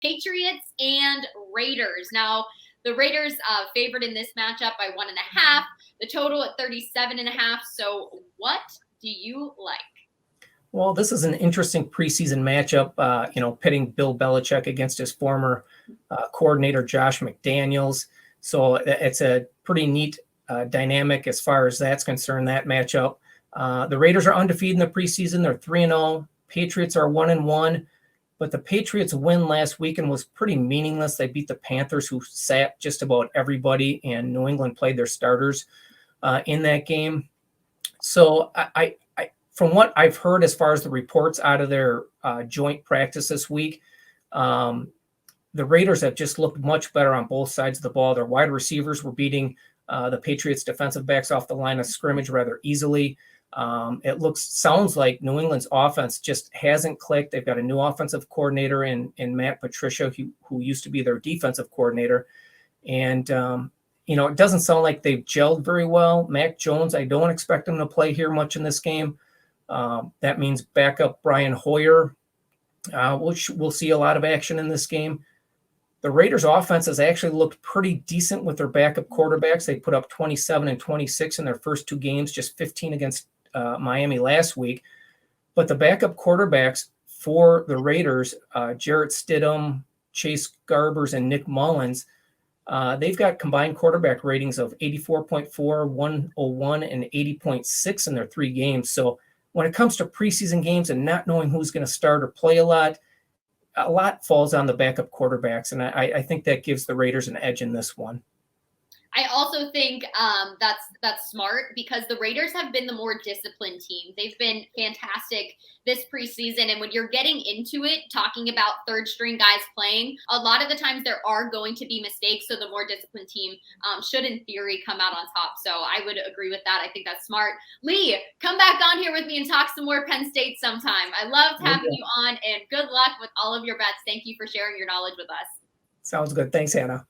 Patriots and Raiders. Now, the Raiders favored in this matchup by 1.5. The total at 37.5. So what do you like? Well, this is an interesting preseason matchup, pitting Bill Belichick against his former coordinator, Josh McDaniels. So it's a pretty neat dynamic as far as that's concerned, that matchup. The Raiders are undefeated in the preseason. They're 3-0. Patriots are 1-1. But the Patriots' win last weekend was pretty meaningless. They beat the Panthers, who sat just about everybody, and New England played their starters in that game. So I from what I've heard as far as the reports out of their joint practice this week, the Raiders have just looked much better on both sides of the ball. Their wide receivers were beating the Patriots defensive backs off the line of scrimmage rather easily. It sounds like New England's offense just hasn't clicked. They've got a new offensive coordinator in Matt Patricia, who used to be their defensive coordinator. And, it doesn't sound like they've gelled very well. Mac Jones, I don't expect him to play here much in this game. That means backup Brian Hoyer. We'll see a lot of action in this game. The Raiders offense has actually looked pretty decent with their backup quarterbacks. They put up 27 and 26 in their first two games, just 15 against Miami last week. But the backup quarterbacks for the Raiders, Jarrett Stidham, Chase Garbers, and Nick Mullins, they've got combined quarterback ratings of 84.4, 101, and 80.6 in their three games. So when it comes to preseason games and not knowing who's going to start or play a lot falls on the backup quarterbacks. And I think that gives the Raiders an edge in this one. I also think that's smart because the Raiders have been the more disciplined team. They've been fantastic this preseason. And when you're getting into it, talking about third string guys playing, a lot of the times there are going to be mistakes. So the more disciplined team should, in theory, come out on top. So I would agree with that. I think that's smart. Lee, come back on here with me and talk some more Penn State sometime. I loved having you on, and good luck with all of your bets. Thank you for sharing your knowledge with us. Sounds good. Thanks, Hannah.